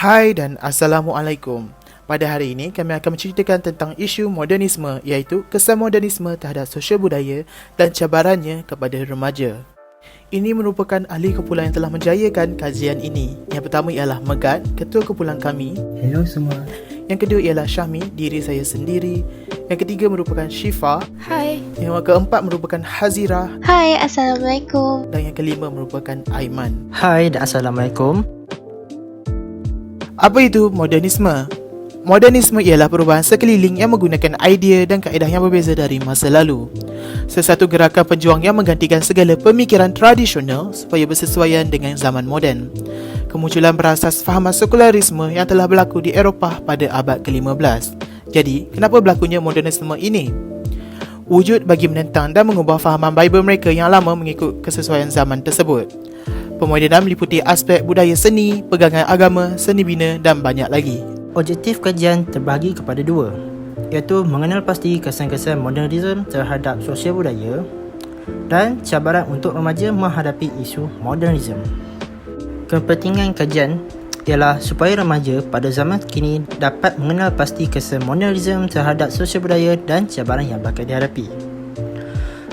Hai dan Assalamualaikum. Pada hari ini kami akan menceritakan tentang isu modernisme, iaitu kesan modernisme terhadap sosial budaya dan cabarannya kepada remaja. Ini merupakan ahli kumpulan yang telah menjayakan kajian ini. Yang pertama ialah Megat, ketua kumpulan kami. Hello semua. Yang kedua ialah Syahmi, diri saya sendiri. Yang ketiga merupakan Syifa. Hai. Yang keempat merupakan Hazira. Hai, Assalamualaikum. Dan yang kelima merupakan Aiman. Hai dan Assalamualaikum. Apa itu modernisme? Modernisme ialah perubahan sekeliling yang menggunakan idea dan kaedah yang berbeza dari masa lalu. Sesuatu gerakan pejuang yang menggantikan segala pemikiran tradisional supaya bersesuaian dengan zaman moden. Kemunculan berasas fahaman sekularisme yang telah berlaku di Eropah pada abad ke-15. Jadi, kenapa berlakunya modernisme ini? Wujud bagi menentang dan mengubah fahaman Bible mereka yang lama mengikut kesesuaian zaman tersebut. Pemodenan meliputi aspek budaya seni, pegangan agama, seni bina dan banyak lagi. Objektif kajian terbahagi kepada dua, iaitu mengenal pasti kesan-kesan modernisme terhadap sosial budaya dan cabaran untuk remaja menghadapi isu modernisme. Kepentingan kajian ialah supaya remaja pada zaman kini dapat mengenal pasti kesan modernisme terhadap sosial budaya dan cabaran yang bakal dihadapi.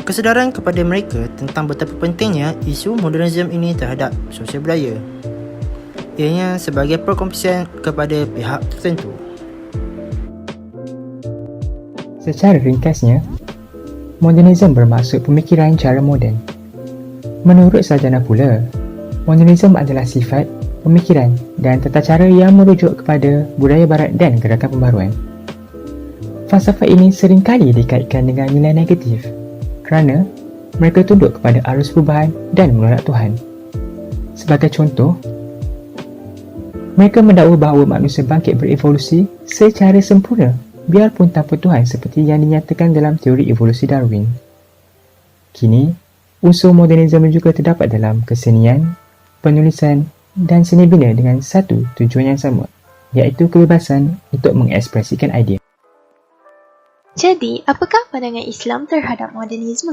Kesedaran kepada mereka tentang betapa pentingnya isu modernisme ini terhadap sosial budaya, ianya sebagai perkongsian kepada pihak tertentu. Secara ringkasnya, modernisme bermaksud pemikiran cara moden. Menurut sarjana pula, modernisme adalah sifat, pemikiran dan tata cara yang merujuk kepada budaya barat dan gerakan pembaruan. Falsafah ini seringkali dikaitkan dengan nilai negatif kerana mereka tunduk kepada arus perubahan dan menolak Tuhan. Sebagai contoh, mereka mendakwa bahawa manusia bangkit berevolusi secara sempurna biarpun tanpa Tuhan seperti yang dinyatakan dalam teori evolusi Darwin. Kini, unsur modernisme juga terdapat dalam kesenian, penulisan dan seni bina dengan satu tujuan yang sama, iaitu kebebasan untuk mengekspresikan idea. Jadi, apakah pandangan Islam terhadap modernisme?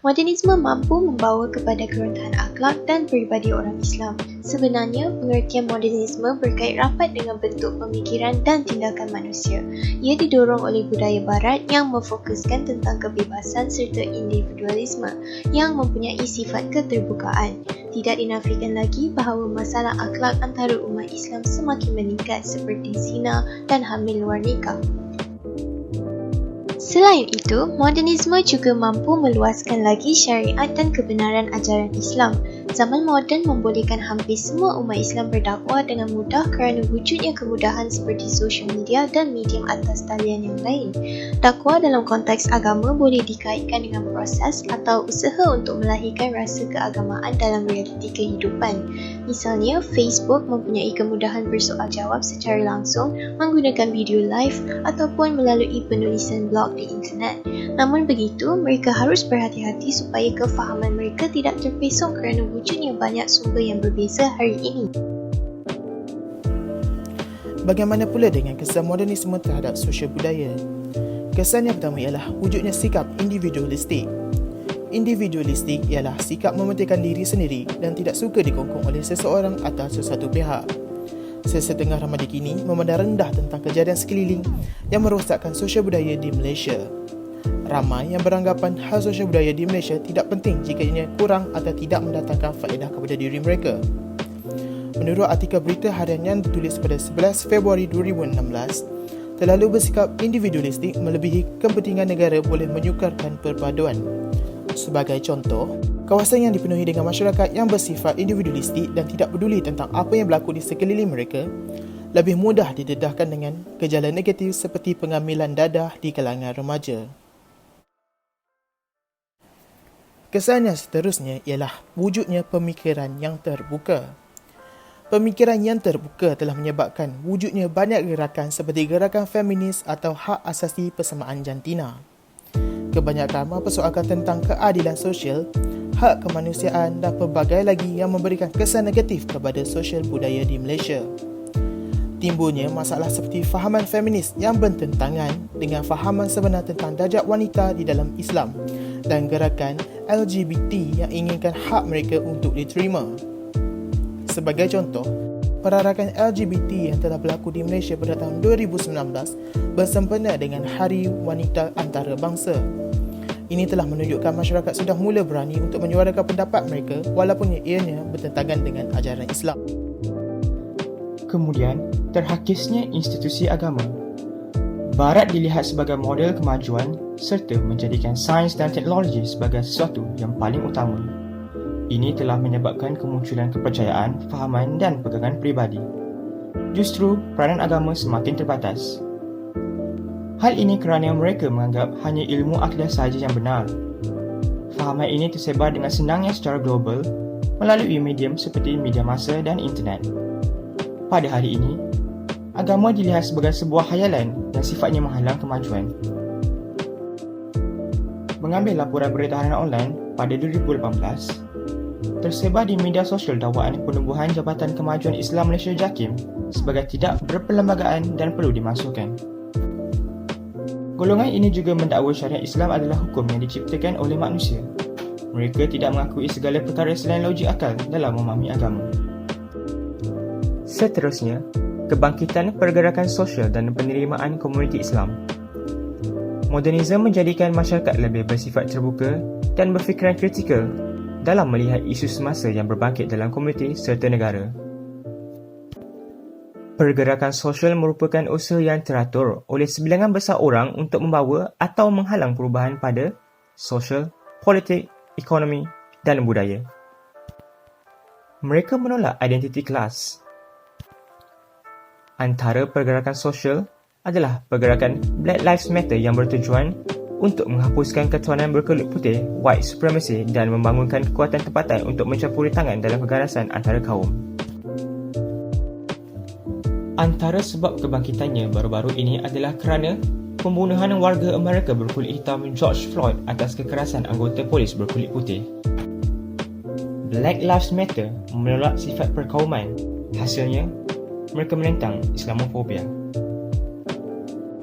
Modernisme mampu membawa kepada keruntuhan akhlak dan peribadi orang Islam. Sebenarnya, pengertian modernisme berkait rapat dengan bentuk pemikiran dan tindakan manusia. Ia didorong oleh budaya barat yang memfokuskan tentang kebebasan serta individualisme yang mempunyai sifat keterbukaan. Tidak dinafikan lagi bahawa masalah akhlak antara umat Islam semakin meningkat seperti zina dan hamil luar nikah. Selain itu, modernisme juga mampu meluaskan lagi syariat dan kebenaran ajaran Islam. Zaman moden membolehkan hampir semua umat Islam berdakwah dengan mudah kerana wujudnya kemudahan seperti sosial media dan medium atas talian yang lain. Dakwah dalam konteks agama boleh dikaitkan dengan proses atau usaha untuk melahirkan rasa keagamaan dalam realiti kehidupan. Misalnya, Facebook mempunyai kemudahan bersoal jawab secara langsung menggunakan video live ataupun melalui penulisan blog di internet. Namun begitu, mereka harus berhati-hati supaya kefahaman mereka tidak terpesong kerana wujudnya banyak sumber yang berbeza hari ini. Bagaimana pula dengan kesan modernisme terhadap sosial budaya? Kesan yang pertama ialah wujudnya sikap individualistik. Individualistik ialah sikap mementingkan diri sendiri dan tidak suka dikongkong oleh seseorang atau sesuatu pihak. Sesetengah remaja kini memandang rendah tentang kejadian sekeliling yang merosakkan sosial budaya di Malaysia. Ramai yang beranggapan hal sosial budaya di Malaysia tidak penting jika ianya kurang atau tidak mendatangkan faedah kepada diri mereka. Menurut artikel berita harian yang ditulis pada 11 Februari 2016, terlalu bersikap individualistik melebihi kepentingan negara boleh menyukarkan perpaduan. Sebagai contoh, kawasan yang dipenuhi dengan masyarakat yang bersifat individualistik dan tidak peduli tentang apa yang berlaku di sekeliling mereka, lebih mudah didedahkan dengan gejala negatif seperti pengambilan dadah di kalangan remaja. Kesan yang seterusnya ialah wujudnya pemikiran yang terbuka. Pemikiran yang terbuka telah menyebabkan wujudnya banyak gerakan seperti gerakan feminis atau hak asasi persamaan jantina. Kebanyakan mempersoalkan tentang keadilan sosial, hak kemanusiaan dan pelbagai lagi yang memberikan kesan negatif kepada sosial budaya di Malaysia. Timbulnya masalah seperti fahaman feminis yang bertentangan dengan fahaman sebenar tentang darjat wanita di dalam Islam dan gerakan LGBT yang inginkan hak mereka untuk diterima. Sebagai contoh, perarakan LGBT yang telah berlaku di Malaysia pada tahun 2019 bersempena dengan Hari Wanita Antarabangsa. Ini telah menunjukkan masyarakat sudah mula berani untuk menyuarakan pendapat mereka walaupun ianya bertentangan dengan ajaran Islam. Kemudian, terhakisnya institusi agama. Barat dilihat sebagai model kemajuan serta menjadikan sains dan teknologi sebagai sesuatu yang paling utama. Ini telah menyebabkan kemunculan kepercayaan, fahaman dan pegangan peribadi. Justru, peranan agama semakin terbatas. Hal ini kerana mereka menganggap hanya ilmu akidah sahaja yang benar. Fahaman ini tersebar dengan senangnya secara global melalui medium seperti media massa dan internet. Pada hari ini, agama dilihat sebagai sebuah khayalan yang sifatnya menghalang kemajuan. Mengambil laporan berita harian online pada 2018, tersebar di media sosial dakwaan penubuhan Jabatan Kemajuan Islam Malaysia JAKIM sebagai tidak berperlembagaan dan perlu dimasukkan. Golongan ini juga mendakwa syariat Islam adalah hukum yang diciptakan oleh manusia. Mereka tidak mengakui segala perkara selain logik akal dalam memahami agama. Seterusnya, kebangkitan pergerakan sosial dan penerimaan komuniti Islam. Modernisme menjadikan masyarakat lebih bersifat terbuka dan berfikiran kritikal dalam melihat isu semasa yang berbangkit dalam komuniti serta negara. Pergerakan sosial merupakan usaha yang teratur oleh sebilangan besar orang untuk membawa atau menghalang perubahan pada sosial, politik, ekonomi dan budaya. Mereka menolak identiti kelas. Antara pergerakan sosial adalah pergerakan Black Lives Matter yang bertujuan untuk menghapuskan ketuanan berkulit putih, white supremacy dan membangunkan kekuatan tempatan untuk mencampuri tangan dalam keganasan antara kaum. Antara sebab kebangkitannya baru-baru ini adalah kerana pembunuhan warga Amerika berkulit hitam George Floyd atas kekerasan anggota polis berkulit putih. Black Lives Matter menolak sifat perkauman. Hasilnya, mereka menentang Islamofobia.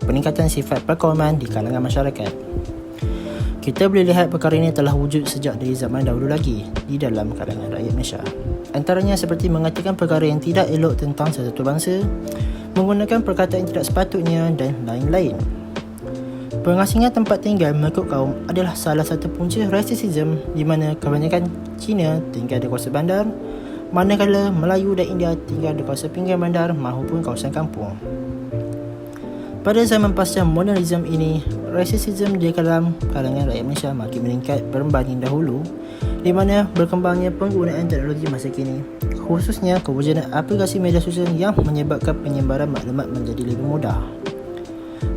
Peningkatan sifat perkauman di kalangan masyarakat. Kita boleh lihat perkara ini telah wujud sejak dari zaman dahulu lagi di dalam kalangan rakyat Malaysia. Antaranya seperti mengatakan perkara yang tidak elok tentang sesuatu bangsa, menggunakan perkataan yang tidak sepatutnya dan lain-lain. Pengasingan tempat tinggal mengikut kaum adalah salah satu punca rasisme di mana kebanyakan Cina tinggal di kawasan bandar, manakala Melayu dan India tinggal di kawasan pinggir bandar maupun kawasan kampung. Pada zaman pasca modernisme ini, rasisme di dalam kalangan rakyat Malaysia makin meningkat berbanding dahulu, di mana berkembangnya penggunaan teknologi masa kini, khususnya kewujudan aplikasi media sosial yang menyebabkan penyebaran maklumat menjadi lebih mudah.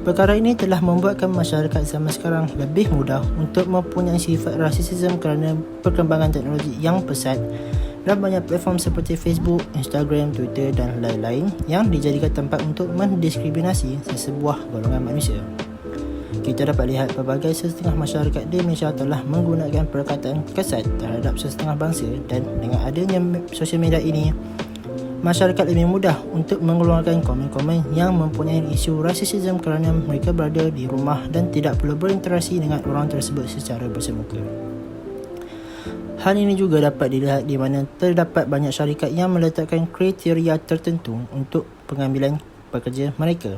Perkara ini telah membuatkan masyarakat zaman sekarang lebih mudah untuk mempunyai sifat rasisme kerana perkembangan teknologi yang pesat dan banyak platform seperti Facebook, Instagram, Twitter dan lain-lain yang dijadikan tempat untuk mendiskriminasi sesebuah golongan manusia. Kita dapat lihat pelbagai setengah masyarakat di Malaysia telah menggunakan perkataan kesat terhadap setengah bangsa, dan dengan adanya sosial media ini, masyarakat lebih mudah untuk mengeluarkan komen-komen yang mempunyai isu rasisme kerana mereka berada di rumah dan tidak perlu berinteraksi dengan orang tersebut secara bersemuka. Hal ini juga dapat dilihat di mana terdapat banyak syarikat yang meletakkan kriteria tertentu untuk pengambilan pekerja mereka.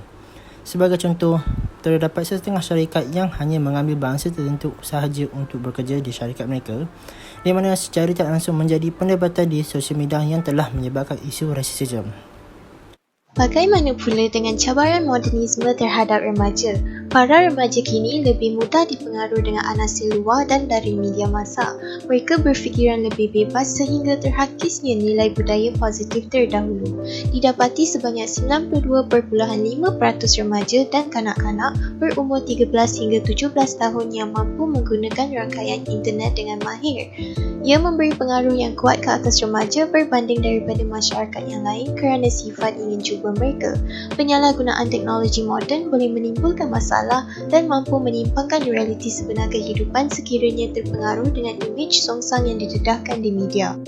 Sebagai contoh, terdapat setengah syarikat yang hanya mengambil bangsa tertentu sahaja untuk bekerja di syarikat mereka, di mana secara tak langsung menjadi perdebatan di sosial media yang telah menyebabkan isu rasisme. Bagaimana pula dengan cabaran modernisme terhadap remaja? Para remaja kini lebih mudah dipengaruhi dengan anasir luar dan dari media massa. Mereka berfikiran lebih bebas sehingga terhakisnya nilai budaya positif terdahulu. Didapati sebanyak 92.5% remaja dan kanak-kanak berumur 13 hingga 17 tahun yang mampu menggunakan rangkaian internet dengan mahir. Ia memberi pengaruh yang kuat ke atas remaja berbanding daripada masyarakat yang lain kerana sifat ingin cuba mereka. Penyalahgunaan teknologi moden boleh menimbulkan masalah dan mampu menyimpangkan realiti sebenar kehidupan sekiranya terpengaruh dengan imej songsang yang didedahkan di media.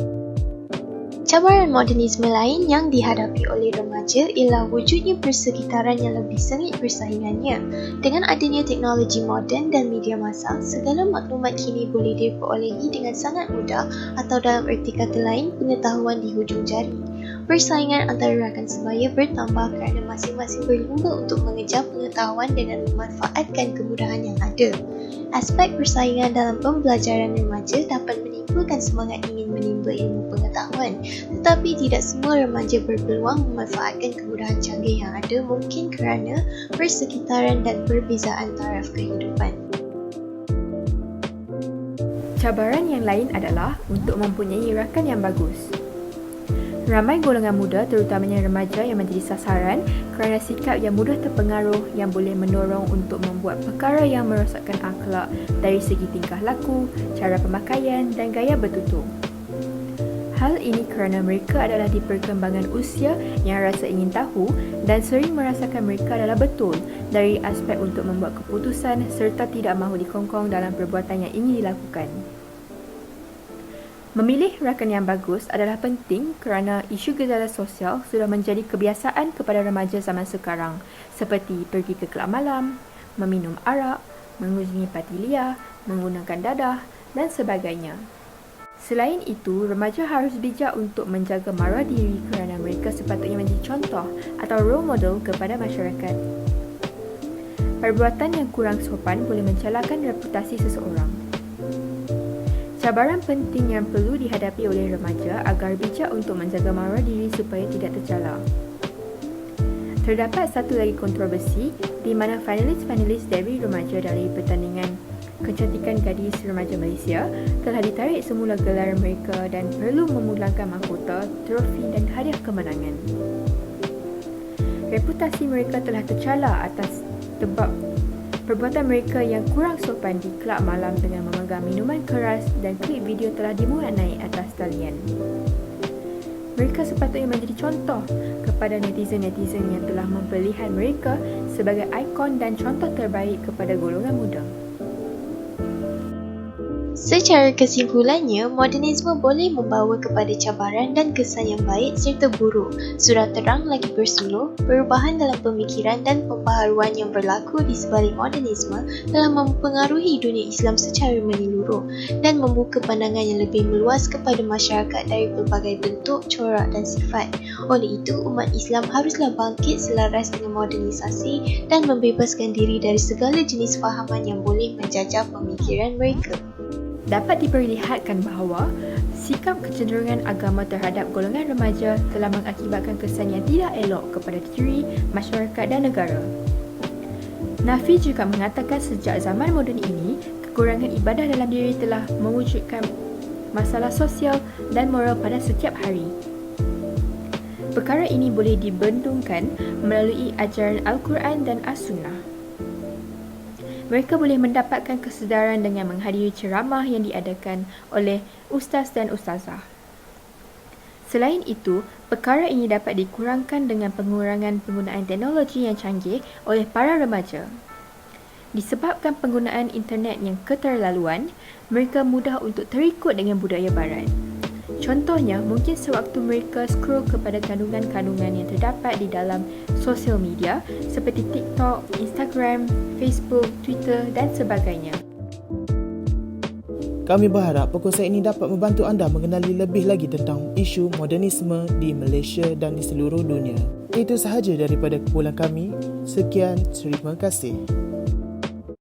Cabaran modernisme lain yang dihadapi oleh remaja ialah wujudnya persekitaran yang lebih sengit persaingannya. Dengan adanya teknologi moden dan media massa, segala maklumat kini boleh diperolehi dengan sangat mudah atau dalam erti kata lain, pengetahuan di hujung jari. Persaingan antara rakan sebaya bertambah kerana masing-masing berlumba untuk mengejar pengetahuan dengan memanfaatkan kemudahan yang ada. Aspek persaingan dalam pembelajaran remaja dapat menimbulkan semangat ingin menimba ilmu pengetahuan, tetapi tidak semua remaja berpeluang memanfaatkan kemudahan canggih yang ada, mungkin kerana persekitaran dan perbezaan taraf kehidupan. Cabaran yang lain adalah untuk mempunyai rakan yang bagus. Ramai golongan muda, terutamanya remaja yang menjadi sasaran kerana sikap yang mudah terpengaruh yang boleh mendorong untuk membuat perkara yang merosakkan akhlak dari segi tingkah laku, cara pemakaian dan gaya bertutur. Hal ini kerana mereka adalah di perkembangan usia yang rasa ingin tahu dan sering merasakan mereka adalah betul dari aspek untuk membuat keputusan serta tidak mahu dikongkong dalam perbuatan yang ingin dilakukan. Memilih rakan yang bagus adalah penting kerana isu gejala sosial sudah menjadi kebiasaan kepada remaja zaman sekarang, seperti pergi ke kelab malam, meminum arak, mengunjungi parti liar, menggunakan dadah dan sebagainya. Selain itu, remaja harus bijak untuk menjaga maruah diri kerana mereka sepatutnya menjadi contoh atau role model kepada masyarakat. Perbuatan yang kurang sopan boleh mencelakan reputasi seseorang. Cabaran penting yang perlu dihadapi oleh remaja agar bijak untuk menjaga maruah diri supaya tidak tercela. Terdapat satu lagi kontroversi di mana finalis-finalis dari remaja dari pertandingan kecantikan gadis remaja Malaysia telah ditarik semula gelar mereka dan perlu memulangkan mahkota, trofi dan hadiah kemenangan. Reputasi mereka telah tercela atas sebab perbuatan mereka yang kurang sopan di kelab malam dengan memegang minuman keras dan klip video telah dimuat naik atas talian. Mereka sepatutnya menjadi contoh kepada netizen-netizen yang telah memperlihat mereka sebagai ikon dan contoh terbaik kepada golongan muda. Secara kesimpulannya, modernisme boleh membawa kepada cabaran dan kesan yang baik serta buruk. Surat terang lagi bersuluh, perubahan dalam pemikiran dan pembaharuan yang berlaku di sebalik modernisme telah mempengaruhi dunia Islam secara menyeluruh dan membuka pandangan yang lebih meluas kepada masyarakat dari pelbagai bentuk, corak dan sifat. Oleh itu, umat Islam haruslah bangkit selaras dengan modernisasi dan membebaskan diri dari segala jenis fahaman yang boleh menjajah pemikiran mereka. Dapat diperlihatkan bahawa sikap kecenderungan agama terhadap golongan remaja telah mengakibatkan kesan yang tidak elok kepada diri, masyarakat dan negara. Nafi juga mengatakan sejak zaman moden ini, kekurangan ibadah dalam diri telah mewujudkan masalah sosial dan moral pada setiap hari. Perkara ini boleh dibendungkan melalui ajaran Al-Quran dan As-Sunnah. Mereka boleh mendapatkan kesedaran dengan menghadiri ceramah yang diadakan oleh ustaz dan ustazah. Selain itu, perkara ini dapat dikurangkan dengan pengurangan penggunaan teknologi yang canggih oleh para remaja. Disebabkan penggunaan internet yang keterlaluan, mereka mudah untuk terikut dengan budaya barat. Contohnya, mungkin sewaktu mereka scroll kepada kandungan-kandungan yang terdapat di dalam sosial media seperti TikTok, Instagram, Facebook, Twitter dan sebagainya. Kami berharap perkongsian ini dapat membantu anda mengenali lebih lagi tentang isu modernisme di Malaysia dan di seluruh dunia. Itu sahaja daripada kumpulan kami. Sekian, terima kasih.